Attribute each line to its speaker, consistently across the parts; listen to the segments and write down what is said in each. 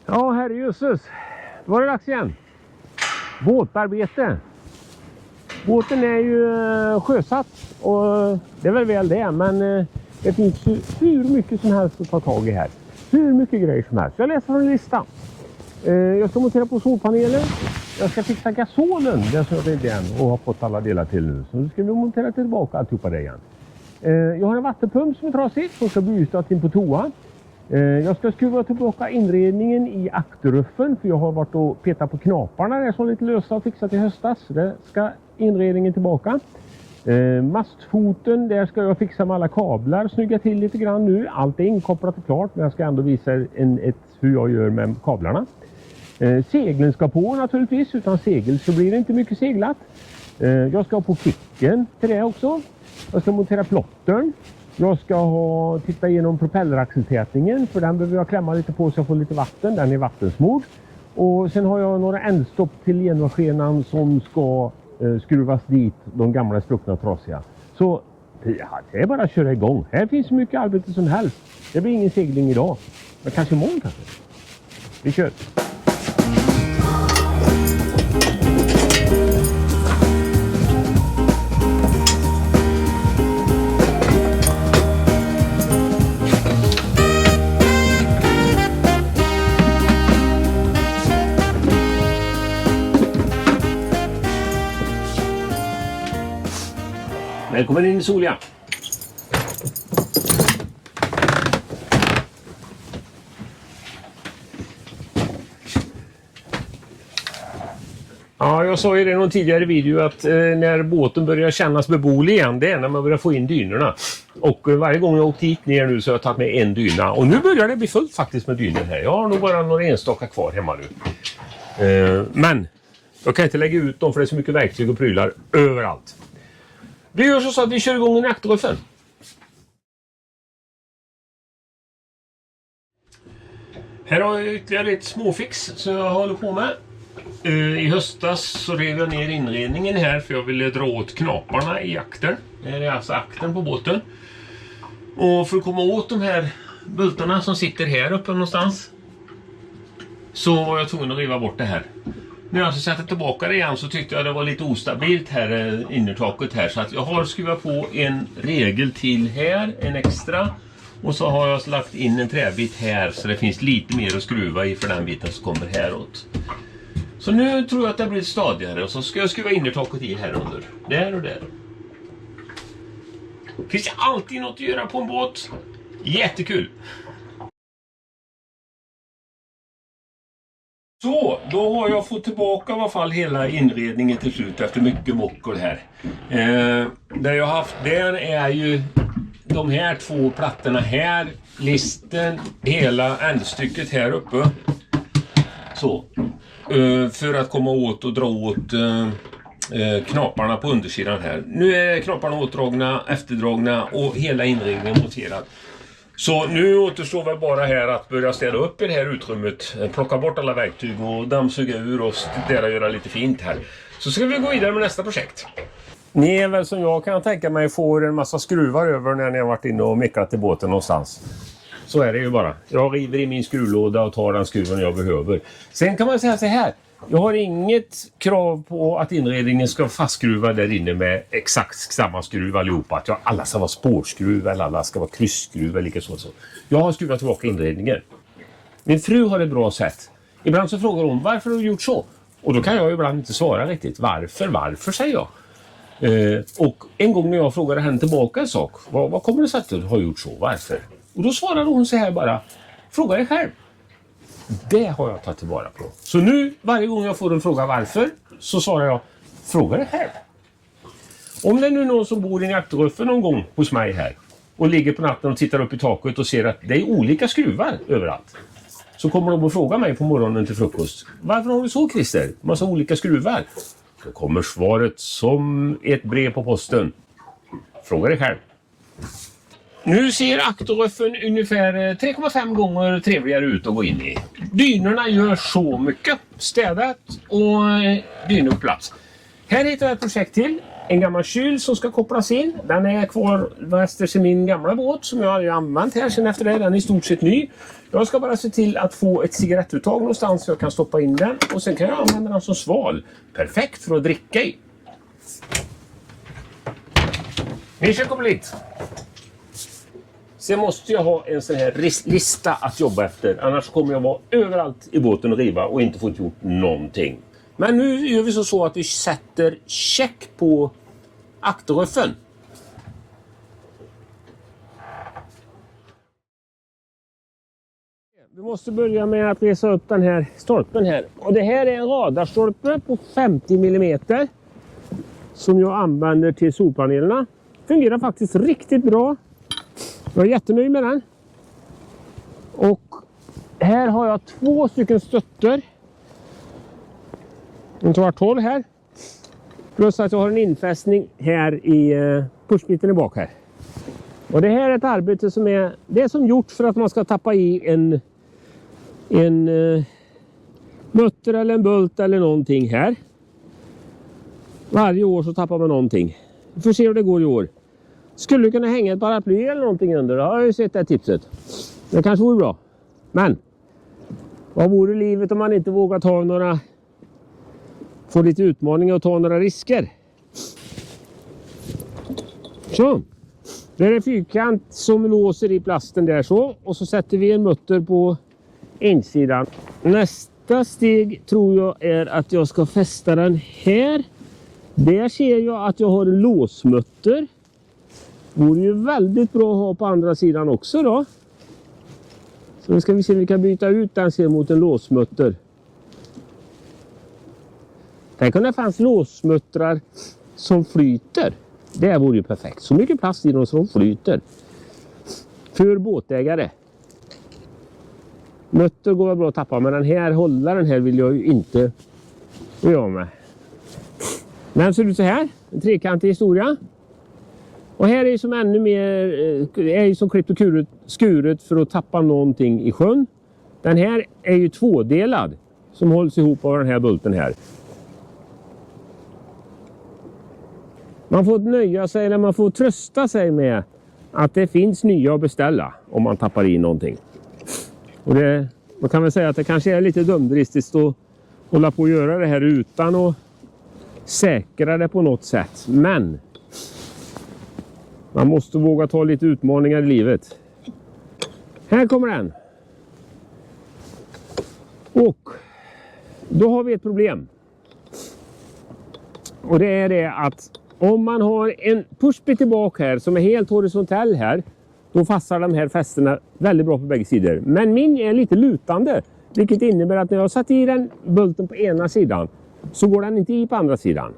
Speaker 1: Ja, herrejösses. Då var det dags igen. Båtarbete. Båten är ju sjösatt och det är väl det, men det finns ju hur mycket som helst att ta tag i här. Hur mycket grejer som helst. Jag läser från en lista. Jag ska montera på solpaneler. Jag ska fixa gasolen, den som jag den och har fått alla delar till nu. Så nu ska vi montera tillbaka alltihopa det igen. Jag har en vattenpump som är trasig som ska bytas in på toa. Jag ska skruva tillbaka inredningen i akterruffen för jag har varit och petat på knaparna där som lite lösa och fixat i höstas. Det ska inredningen tillbaka. Mastfoten, där ska jag fixa med alla kablar, snygga till lite grann nu. Allt är inkopplat och klart, men jag ska ändå visa hur jag gör med kablarna. Seglen ska på naturligtvis, utan segel så blir det inte mycket seglat. Jag ska ha på kicken till det också. Jag ska montera plottern. Jag ska titta igenom propelleraxeltätningen, för den behöver jag klämma lite på så jag får lite vatten. Den är vattensmord. Och sen har jag några ändstopp till genomskenan som ska skruvas dit, de gamla spruckna och trasiga. Så ja, det är bara att köra igång. Här finns så mycket arbete som helst. Det blir ingen segling idag. Men kanske imorgon kanske. Vi kör! Välkommen in i Solia. Ja, jag sa ju det i någon tidigare video att när båten börjar kännas beboelig igen, det är när man börjar få in dynorna. Och varje gång jag åkt hit ner nu så har jag tagit med en dyna. Och nu börjar det bli fullt faktiskt med dynor här. Jag har nog bara några enstaka kvar hemma nu. Men jag kan inte lägga ut dem för det är så mycket verktyg och prylar överallt. Vi gör så att vi kör igång en akterruffen. Här har jag ytterligare ett småfix som jag håller på med. I höstas så rev jag ner inredningen här för jag ville dra åt knaparna i aktern. Det här är alltså aktern på båten. Och för att komma åt de här bultarna som sitter här uppe någonstans så var jag tvungen att riva bort det här. När jag satte tillbaka det igen så tyckte jag det var lite ostabilt här innertaket här. Så att jag har skruvat på en regel till här, en extra. Och så har jag lagt in en träbit här så det finns lite mer att skruva i för den biten som kommer häråt. Så nu tror jag att det blir stadigare och så ska jag skruva innertaket i här under. Där och där. Finns det alltid något att göra på en båt? Jättekul! Så, då har jag fått tillbaka i alla fall hela inredningen till slut efter mycket mockor här. Det jag har haft där är ju de här två plattorna här, listen, hela ändstycket här uppe. Så, för att komma åt och dra åt knaparna på undersidan här. Nu är knaparna åtdragna, efterdragna och hela inredningen monterad. Så nu återstår väl bara här att börja städa upp i det här utrymmet, plocka bort alla verktyg och dammsuga ur och göra lite fint här. Så ska vi gå vidare med nästa projekt. Ni är väl som jag kan tänka mig får en massa skruvar över när ni har varit inne och meklat i båten någonstans. Så är det ju bara. Jag river i min skruvlåda och tar den skruven jag behöver. Sen kan man säga så här. Jag har inget krav på att inredningen ska fastskruva där inne med exakt samma skruv allihopa. Att alla ska vara spårskruv eller alla ska vara kryssskruv eller så. Jag har skruvat tillbaka inredningen. Min fru har ett bra sätt. Ibland så frågar hon varför har du gjort så? Och då kan jag ibland inte svara riktigt. Varför säger jag. Och en gång när jag frågade henne tillbaka en sak. Vad kommer det sig att du har gjort så? Varför? Och då svarade hon så här bara. Fråga dig själv. Det har jag tagit tillvara på. Så nu, varje gång jag får en fråga varför, så svarar jag, fråga dig själv. Om det är nu någon som bor i en akterruffen någon gång hos mig här och ligger på natten och tittar upp i taket och ser att det är olika skruvar överallt, så kommer de att fråga mig på morgonen till frukost. Varför har du så, Christer? Massa olika skruvar. Då kommer svaret som ett brev på posten. Fråga dig själv. Nu ser akterruffen ungefär 3,5 gånger trevligare ut att gå in i. Dynorna gör så mycket. Städat och dynor på plats. Här hittar jag ett projekt till. en gammal kyl som ska kopplas in. Den är kvar västers i min gamla båt som jag aldrig använt här sen efter det. Den är i stort sett ny. Jag ska bara se till att få ett cigarettuttag någonstans så jag kan stoppa in den. Och sen kan jag använda den som sval. Perfekt för att dricka i. Mission complete. Sen måste jag ha en sån här lista att jobba efter. Annars kommer jag vara överallt i båten och riva och inte få gjort någonting. Men nu gör vi så att vi sätter check på akterruffen. Vi måste börja med att resa upp den här stolpen här. Och det här är en radarstolpe på 50 mm. Som jag använder till solpanelerna. Fungerar faktiskt riktigt bra. Jag är jättenöjd med den. Och här har jag 2 stycken stötter. En kvart håll här. Plus att jag har en infästning här i pushbiten i bak här. Och det här är ett arbete som är som gjort för att man ska tappa i en mutter eller en bult eller någonting här. Varje år så tappar man någonting. Vi får se hur det går i år. Skulle kunna hänga ett paraply eller någonting under. Det har jag ju sett det tipset. Det kanske vore bra. Men vad vore livet om man inte vågar ta några... Få lite utmaningar och ta några risker. Så. Det är en fyrkant som låser i plasten där så. Och så sätter vi en mutter på insidan. Nästa steg tror jag är att jag ska fästa den här. Där ser jag att jag har en låsmutter. Vore ju väldigt bra att ha på andra sidan också då. Så nu ska vi se om vi kan byta ut den sen mot en låsmutter. Tänk om det fanns låsmuttrar som flyter. Det vore ju perfekt. Så mycket plats i dem som flyter. För båtägare. Mutter går bra att tappa. Men den här hållaren här vill jag ju inte göra med. Den ser ut så här. En trekantig historia. Och här är ju som ännu mer. Är ju som klippt och skuret för att tappa någonting i sjön. Den här är ju tvådelad. Som hålls ihop av den här bulten här. Man får nöja sig eller man får trösta sig med att det finns nya att beställa om man tappar i någonting. Och man kan väl säga att det kanske är lite dumdristigt att hålla på och göra det här utan att säkra det på något sätt. Men man måste våga ta lite utmaningar i livet. Här kommer den. Och då har vi ett problem. Och det är det att om man har en pushbit tillbaka här som är helt horisontell här, då fastnar de här fästena väldigt bra på bägge sidor. Men min är lite lutande, vilket innebär att när jag satt i den bulten på ena sidan så går den inte i på andra sidan.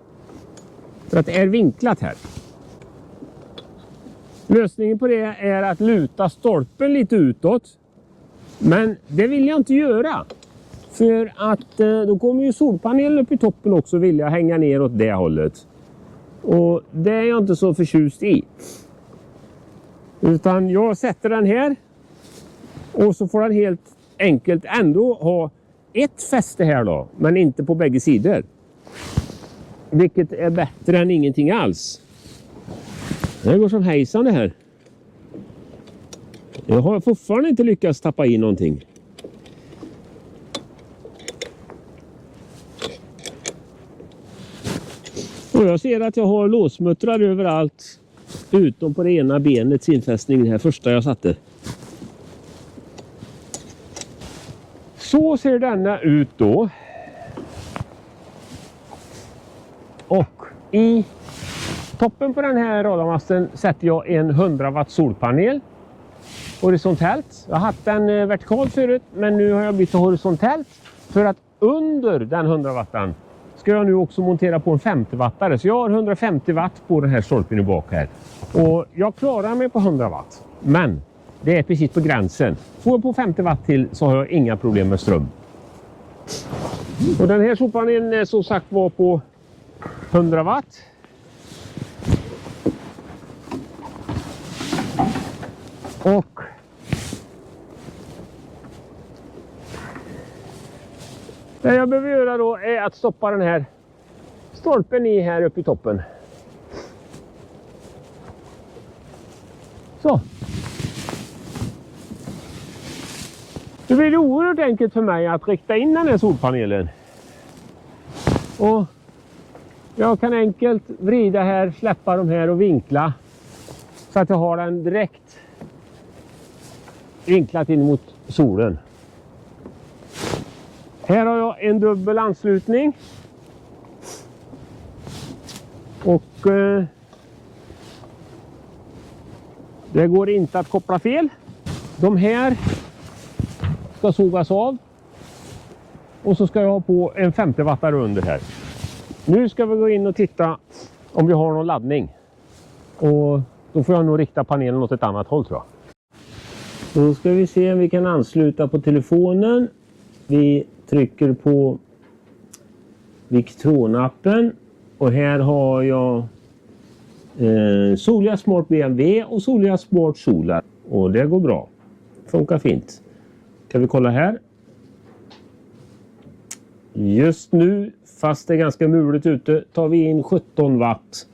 Speaker 1: För att det är vinklat här. Lösningen på det är att luta stolpen lite utåt. Men det vill jag inte göra. För att då kommer ju solpanelen upp i toppen också vilja hänga ner åt det hållet. Och det är jag inte så förtjust i. Utan jag sätter den här. Och så får den helt enkelt ändå ha ett fäste här då. Men inte på bägge sidor. Vilket är bättre än ingenting alls. Det går som hejsan det här. Jag har fortfarande inte lyckats tappa in någonting. Och jag ser att jag har låsmuttrar överallt. Utom på det ena benets infästning, den här första jag satte. Så ser denna ut då. Och i toppen på den här radarmasten sätter jag en 100 watt solpanel. Horisontellt. Jag har haft den vertikalt förut, men nu har jag bytt till horisontellt. För att under den 100 wattan ska jag nu också montera på en 50 wattare. Så jag har 150 watt på den här stolpen i bak här. Och jag klarar mig på 100 watt. Men det är precis på gränsen. Får jag på 50 watt till så har jag inga problem med ström. Och den här solpanelen är som sagt var på 100 watt. Och det jag behöver göra då är att stoppa den här stolpen i här uppe i toppen. Så. Det blir oerhört enkelt för mig att rikta in den här solpanelen. Och jag kan enkelt vrida här, släppa de här och vinkla. Så att jag har den direkt vinklat in mot solen. Här har jag en dubbel anslutning. Och det går inte att koppla fel. De här ska sågas av. Och så ska jag ha på en 50 wattare under här. Nu ska vi gå in och titta om vi har någon laddning. Och då får jag nog rikta panelen åt ett annat håll, tror jag. Då ska vi se om vi kan ansluta på telefonen. Vi trycker på Victron-appen. Och här har jag Solia Smart BMW och Solia Smart Solar. Och det går bra. Funkar fint. Kan vi kolla här. Just nu, fast det är ganska muligt ute, tar vi in 17 watt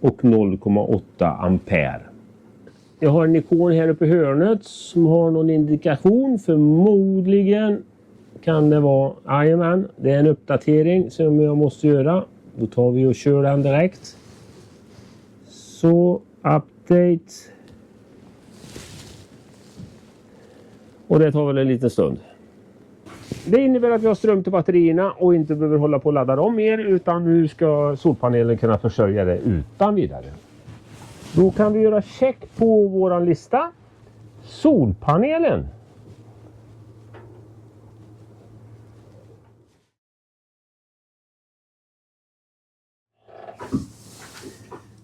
Speaker 1: och 0,8 ampere. Jag har en ikon här uppe i hörnet som har någon indikation. Förmodligen kan det vara, jajamän, det är en uppdatering som jag måste göra. Då tar vi och kör den direkt. Så, update. Och det tar väl en liten stund. Det innebär att vi har ström till batterierna och inte behöver hålla på att ladda dem mer, utan nu ska solpanelen kunna försörja det utan vidare. Då kan vi göra check på våran lista. Solpanelen.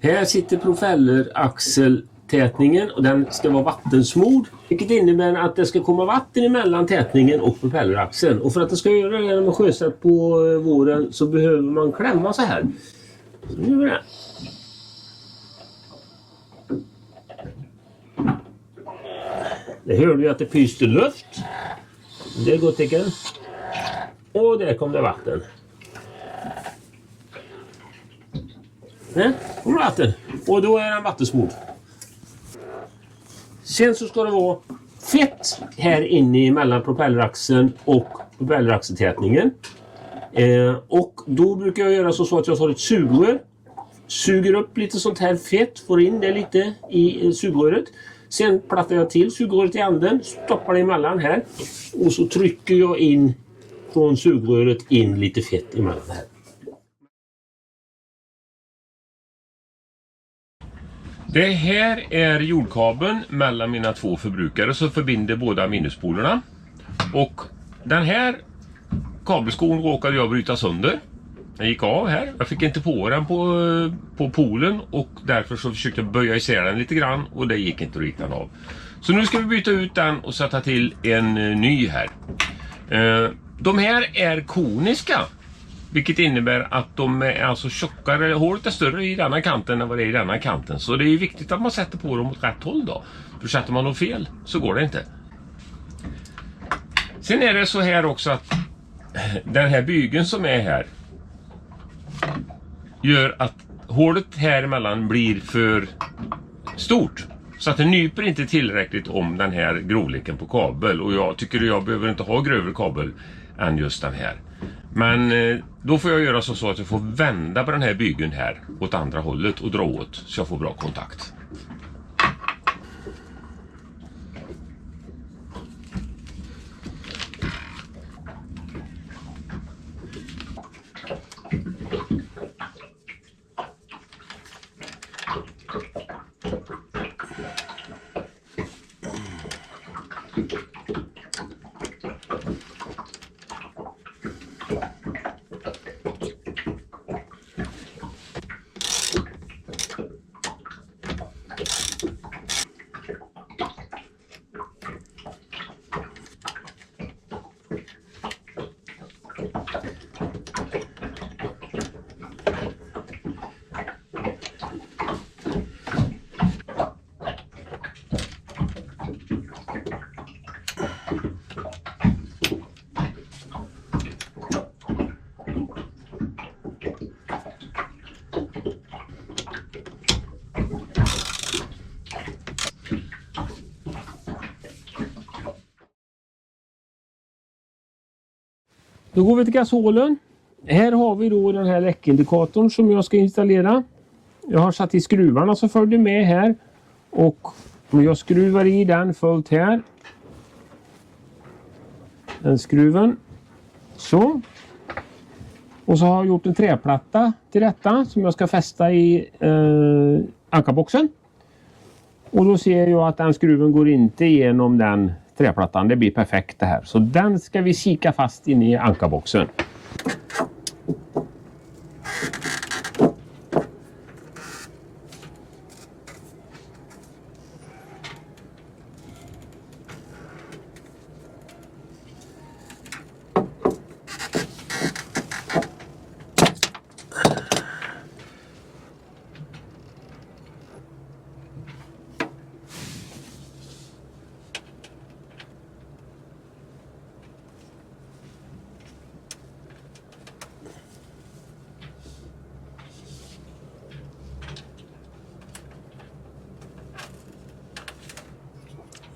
Speaker 1: Här sitter propelleraxeltätningen och den ska vara vattensmord. Vilket innebär att det ska komma vatten emellan tätningen och propelleraxeln. Och för att det ska göra det när man sjösätter på våren så behöver man klämma så här. Så nu är det. Det hörde ju att det pyste luft. Det är gott tecken. Och där kom det vatten. Nej, kommer vatten. Och då är den vattensmord. Sen så ska det vara fett här inne mellan propelleraxeln och propelleraxeltätningen. Och då brukar jag göra så att jag tar ett sugrör. Suger upp lite sånt här fett, får in det lite i sugröret. Sen plattar jag till sugröret i änden, stoppar det emellan här. Och så trycker jag in från sugröret in lite fett emellan här. Det här är jordkabeln mellan mina två förbrukare som förbinder båda minnespolerna. Och den här kabelskon råkade jag bryta sönder. Den gick av här. Jag fick inte på den på polen och därför så försökte jag böja isär den lite grann och det gick inte att rikta den av. Så nu ska vi byta ut den och sätta till en ny här. De här är koniska. Vilket innebär att de är alltså tjockare, hålet är större i denna kanten än vad det är i denna kanten. Så det är viktigt att man sätter på dem åt rätt håll då. För sätter man dem fel så går det inte. Sen är det så här också att den här bygeln som är här gör att hålet här emellan blir för stort. Så att det nyper inte tillräckligt om den här grovleken på kabel. Och jag tycker att jag behöver inte ha grövre kabel än just den här. Men då får jag göra så att jag får vända på den här bygeln här åt andra hållet och dra åt så jag får bra kontakt. Då går vi till gasolen. Här har vi då den här läckindikatorn som jag ska installera. Jag har satt i skruvarna som följer med här. Och jag skruvar i den fullt här. Den skruven. Så. Och så har jag gjort en träplatta till detta som jag ska fästa i ankarboxen. Och då ser jag att den skruven går inte igenom den träplattan. Det blir perfekt det här. Så den ska vi kika fast in i ankarboxen.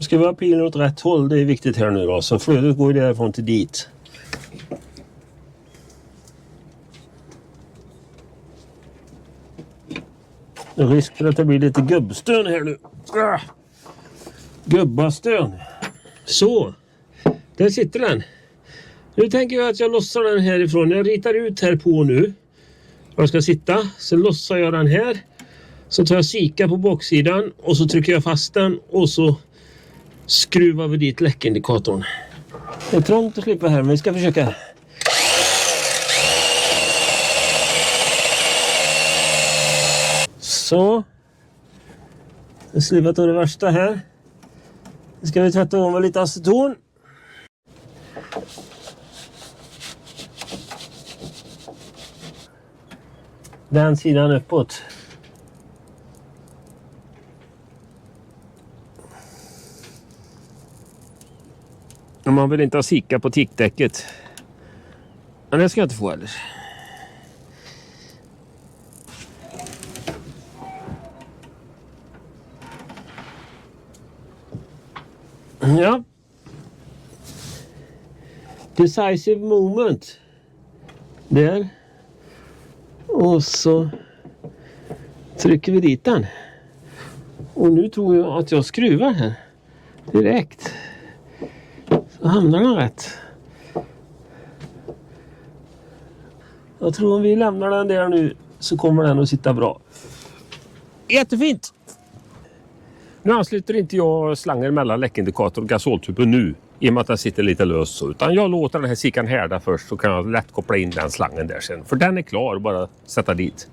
Speaker 1: Ska vi ha pilen åt rätt håll, det är viktigt här nu då. Så flödet går därifrån till dit. Det är risk för att det blir lite gubbstön här nu. Gubbastön. Så, där sitter den. Nu tänker jag att jag lossar den härifrån. Jag ritar ut här på nu. Jag ska sitta. Sen lossar jag den här. Så tar jag sika på baksidan. Och så trycker jag fast den. Och så skruvar vi dit läckindikatorn. Det är trångt att slippa här, men vi ska försöka. Så. Jag slivat av det värsta här. Nu ska vi tvätta om med lite aceton. Den sidan uppåt. Man vill inte ha sika på tickdäcket. Men det ska jag inte få heller. Ja. Decisive moment. Där. Och så trycker vi dit den. Och nu tror jag att jag skruvar här. Direkt. Så hamnar den rätt. Jag tror om vi lämnar den där nu så kommer den att sitta bra. Jättefint! Nu ansluter inte jag slangen mellan läckindikator och gasoltuben nu. I och med att den sitter lite löst så. Utan jag låter den här sikan härda först så kan jag lätt koppla in den slangen där sen. För den är klar, bara sätta dit.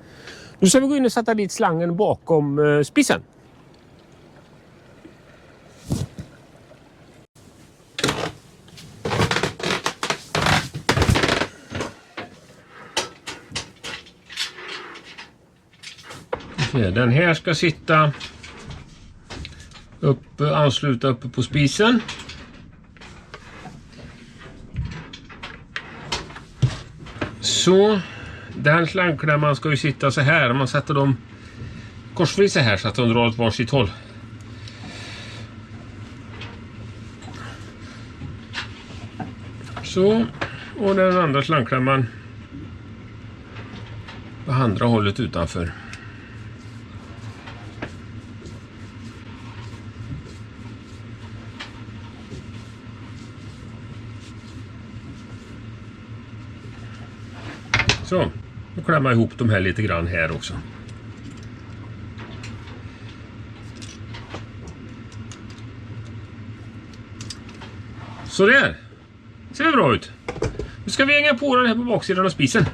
Speaker 1: Nu ska vi gå in och sätta dit slangen bakom spissen. Den här ska sitta uppe, ansluta uppe på spisen. Så, den slangklämman ska ju sitta så här. Man sätter dem korsvis så här så att de drar åt varsitt håll. Så, och den andra slangklämman på andra hållet utanför. Så, nu klämmer jag ihop de här lite grann här också. Så där. Ser det bra ut. Nu ska vi hänga på den här på baksidan av spisen.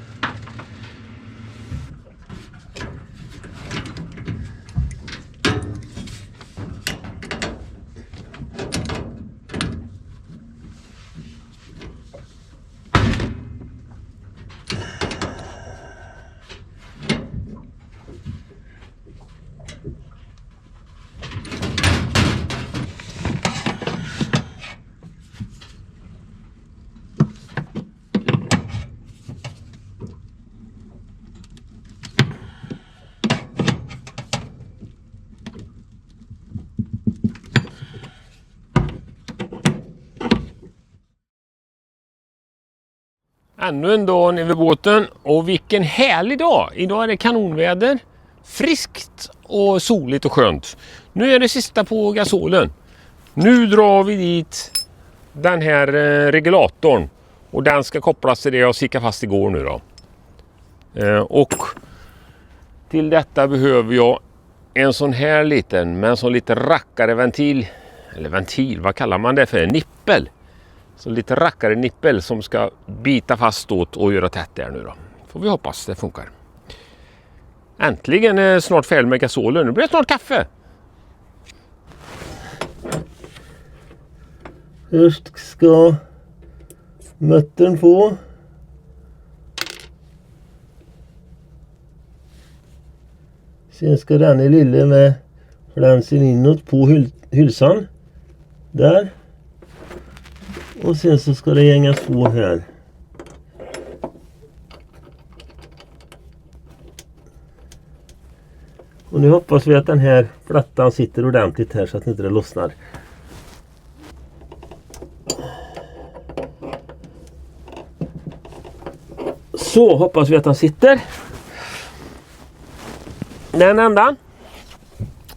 Speaker 1: Ännu en dag nere vid båten och vilken härlig dag! Idag är det kanonväder, friskt och soligt och skönt. Nu är det sista på gasolen. Nu drar vi dit den här regulatorn och den ska kopplas till det jag sickade fast igår nu då. Och till detta behöver jag en sån här liten, men en sån lite rackare ventil, eller ventil, vad kallar man det för? Nippel. Så lite rackare nippel som ska bita fast åt och göra tätt där nu då. Får vi hoppas det funkar. Äntligen är snart färdig med gasolen. Nu blir det snart kaffe.
Speaker 2: Först ska muttern få. Sen ska den i lille med flansen inåt på hylsan. Där. Och sen så ska det gängas på här. Och nu hoppas vi att den här plattan sitter ordentligt här så att inte det lossnar. Så hoppas vi att den sitter. Den ändan.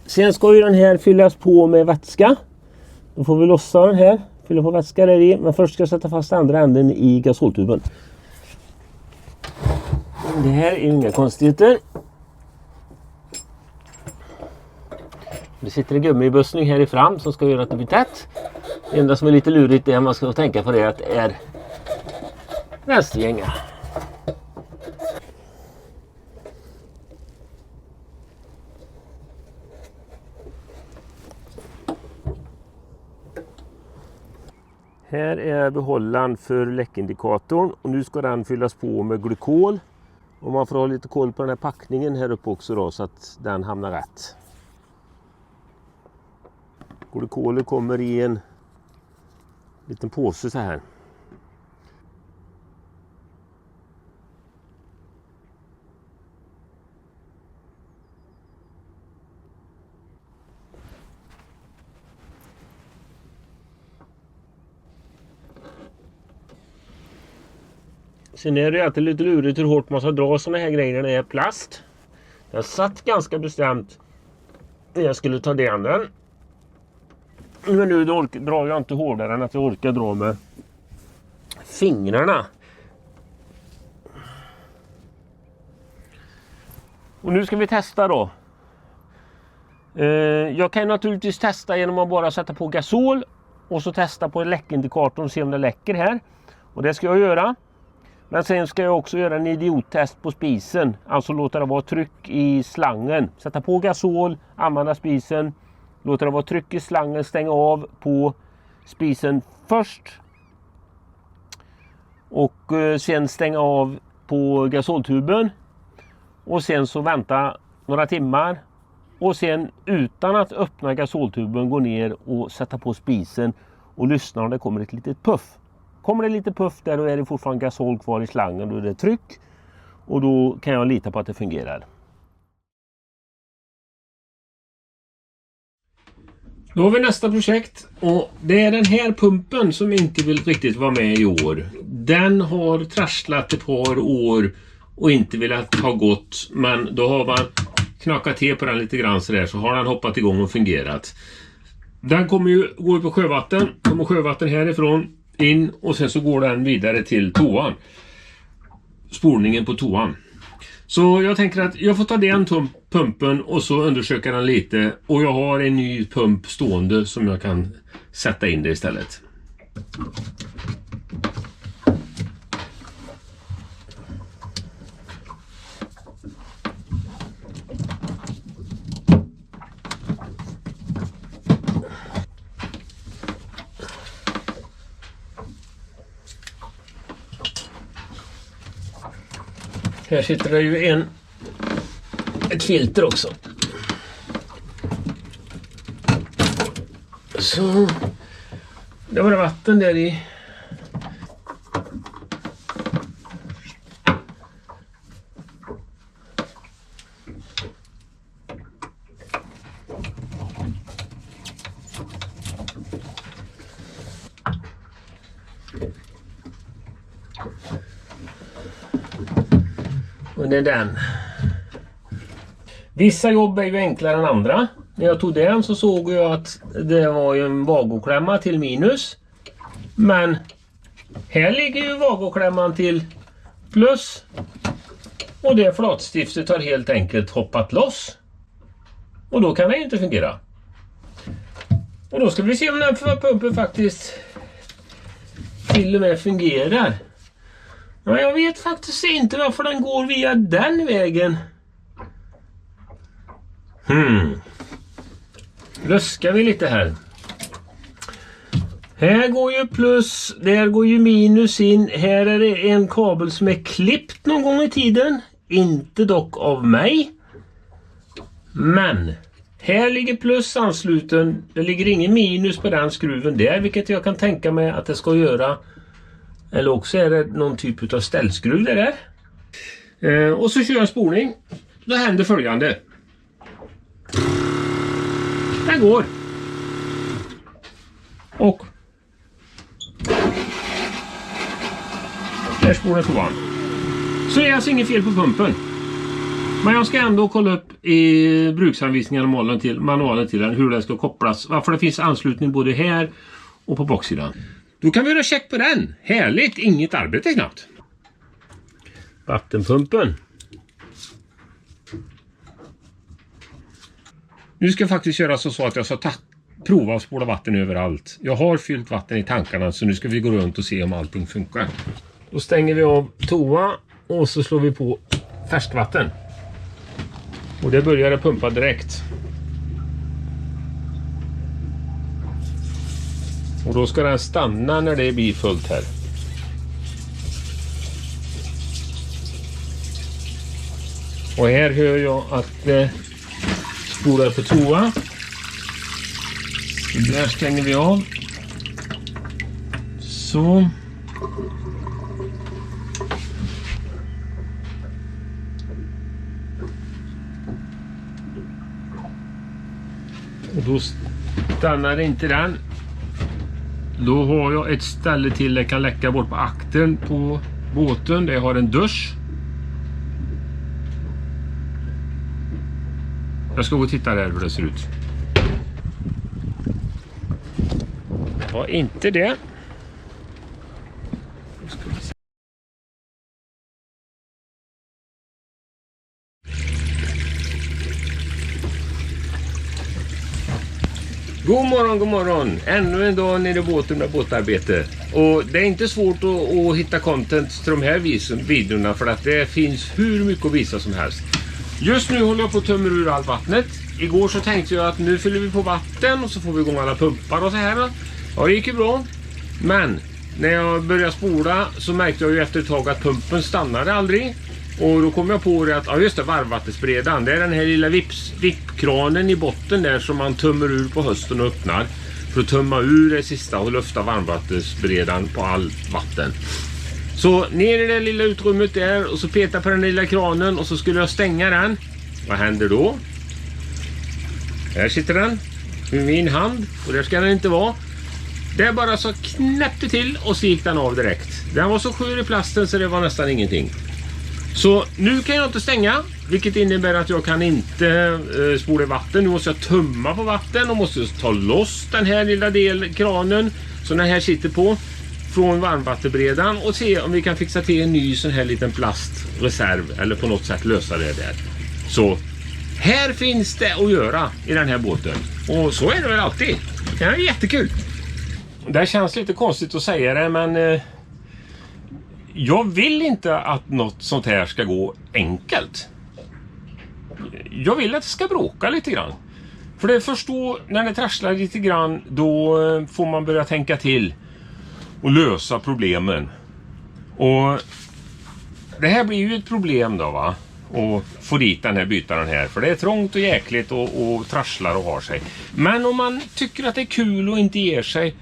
Speaker 2: Sen ska ju den här fyllas på med vätska. Då får vi lossa den här. Fylla på vätska där i. Men först ska jag sätta fast andra änden i gasoltuben. Det här är inga konstigheter. Det sitter en gummibussning här i fram som ska göra att det blir tätt. Det enda som är lite lurigt är att man ska tänka på det att det är vänstergänga. Här är behållaren för läckindikatorn och nu ska den fyllas på med glykol. Och man får ha lite koll på den här packningen här uppe också då så att den hamnar rätt. Glykolet kommer i en liten påse så här. Sen är det alltid lite lurigt hur hårt man ska dra såna här grejer när det är plast. Jag satt ganska bestämt när jag skulle ta den. Men nu drar jag inte hårdare än att jag orkar dra med fingrarna. Och nu ska vi testa då. Jag kan naturligtvis testa genom att bara sätta på gasol och så testa på läckindikatorn och se om det läcker här. Och det ska jag göra. Men sen ska jag också göra en idiottest på spisen. Alltså låta det vara tryck i slangen. Sätta på gasol, använda spisen. Låta det vara tryck i slangen, stänga av på spisen först. Och sen stänga av på gasoltuben. Och sen så vänta några timmar. Och sen utan att öppna gasoltuben gå ner och sätta på spisen. Och lyssna om det kommer ett litet puff. Kommer det lite puff där och är det fortfarande gasol kvar i slangen, då är det tryck. Och då kan jag lita på att det fungerar. Då har vi nästa projekt och det är den här pumpen som inte vill riktigt vara med i år. Den har trasslat ett par år och inte velat ha gått, men då har man knakat till på den lite grann så där, så har den hoppat igång och fungerat. Den kommer ju gå på sjövatten, kommer sjövatten härifrån in och sen så går den vidare till toan. Spolningen på toan. Så jag tänker att jag får ta den pumpen och så undersöka den lite. Och jag har en ny pump stående som jag kan sätta in det istället. Här sitter det ju ett filter också. Så det var det vatten där i. Och det är den. Vissa jobb är ju enklare än andra. När jag tog den så såg jag att det var ju en vagoklämma till minus. Men här ligger ju vagoklämman till plus. Och det flatstiftet har helt enkelt hoppat loss. Och då kan det inte fungera. Och då ska vi se om den för pumpen faktiskt till och med fungerar. Ja, jag vet faktiskt inte varför den går via den vägen. Luskar vi lite här. Här går ju plus, där går ju minus in. Här är det en kabel som är klippt någon gång i tiden. Inte dock av mig. Men här ligger plus ansluten. Det ligger ingen minus på den skruven där, vilket jag kan tänka mig att det ska göra. Eller också är det någon typ av ställskruv där. Och så kör jag en spolning. Då händer följande. Den går. Och där spolar toan. Så det är alltså inget fel på pumpen. Men jag ska ändå kolla upp i bruksanvisningen och manualen till den hur den ska kopplas. Varför det finns anslutning både här och på baksidan. Då kan vi göra check på den. Härligt, inget arbete knappt. Vattenpumpen. Nu ska jag faktiskt göra så att jag ska prova att spola vatten överallt. Jag har fyllt vatten i tankarna så nu ska vi gå runt och se om allting funkar. Då stänger vi av toa och så slår vi på färskvatten. Och det börjar att pumpa direkt. Och då ska den stanna när det blir fullt här. Och här hör jag att det spolar på toa. Så där stänger vi av. Så. Och då stannar inte den. Då har jag ett ställe till där jag kan läcka bort på aktern på båten. Där jag har en dusch. Jag ska gå och titta där hur det ser ut. Var inte det. God morgon, god morgon. Ännu en dag nere i båten med båtarbete. Och det är inte svårt att hitta content till de här videorna för att det finns hur mycket att visa som helst. Just nu håller jag på att tömma ur allt vattnet. Igår så tänkte jag att nu fyller vi på vatten och så får vi igång alla pumpar och så här. Ja, det gick ju bra. Men när jag började spola så märkte jag ju efter ett tag att pumpen stannade aldrig. Och då kom jag på det att, ja just det, varmvattensbredan. Det är den här lilla vippkranen i botten där som man tömmer ur på hösten och öppnar. För att tömma ur det sista och lufta varmvattensbredan på allt vatten. Så ner i det lilla utrymmet där och så peta på den lilla kranen och så skulle jag stänga den. Vad händer då? Här sitter den i min hand och där ska den inte vara. Det är bara så knäppte till och så gick den av direkt. Den var så skör i plasten så det var nästan ingenting. Så nu kan jag inte stänga, vilket innebär att jag kan inte spola vatten. Nu måste jag tömma på vatten och måste ta loss den här lilla kranen som den här sitter på från varmvattenbredan och se om vi kan fixa till en ny sån här liten plastreserv eller på något sätt lösa det där. Så här finns det att göra i den här båten. Och så är det väl alltid. Det är jättekul. Det känns lite konstigt att säga det, men jag vill inte att något sånt här ska gå enkelt. Jag vill att det ska bråka lite grann. För det först då, när det trasslar lite grann, då får man börja tänka till och lösa problemen. Och det här blir ju ett problem då, va? Och få dit den här bytaren här. För det är trångt och jäkligt och trasslar och har sig. Men om man tycker att det är kul och inte ger sig,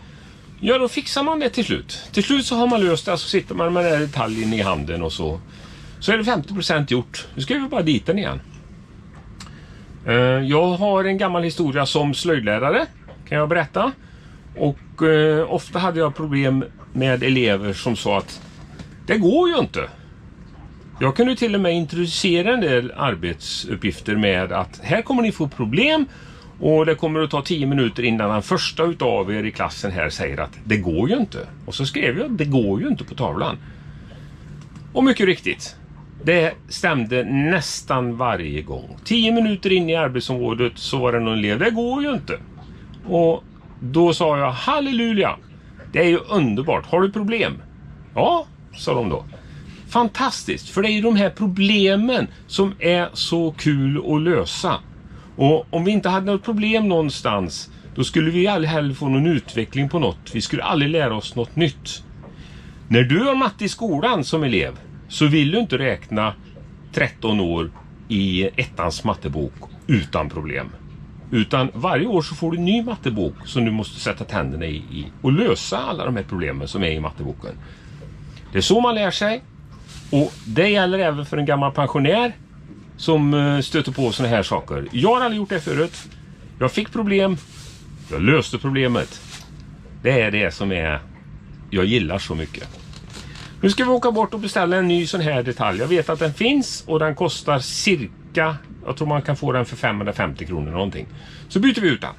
Speaker 2: ja, då fixar man det till slut. Till slut så har man löst det, så sitter man med den här detaljen i handen och så är det 50% gjort. Nu ska vi bara dit den igen. Jag har en gammal historia som slöjdlärare, kan jag berätta. Och ofta hade jag problem med elever som sa att det går ju inte. Jag kunde till och med introducera en del arbetsuppgifter med att här kommer ni få problem och det kommer att ta 10 minuter innan den första utav er i klassen här säger att det går ju inte. Och så skrev jag det går ju inte på tavlan. Och mycket riktigt, det stämde nästan varje gång. 10 minuter in i arbetsområdet så var det någon elev, det går ju inte. Och då sa jag, halleluja, det är ju underbart, har du problem? Ja, sa de då. Fantastiskt, för det är ju de här problemen som är så kul att lösa. Och om vi inte hade något problem någonstans, då skulle vi aldrig heller få någon utveckling på något. Vi skulle aldrig lära oss något nytt. När du har matte i skolan som elev så vill du inte räkna 13 år i ettans mattebok utan problem. Utan varje år så får du en ny mattebok som du måste sätta tänderna i och lösa alla de här problemen som är i matteboken. Det är så man lär sig. Och det gäller även för en gammal pensionär som stöter på såna här saker. Jag har aldrig gjort det förut. Jag fick problem. Jag löste problemet. Det är det som jag gillar så mycket. Nu ska vi åka bort och beställa en ny sån här detalj. Jag vet att den finns och den kostar cirka, jag tror man kan få den för 550 kronor någonting. Så byter vi ut den.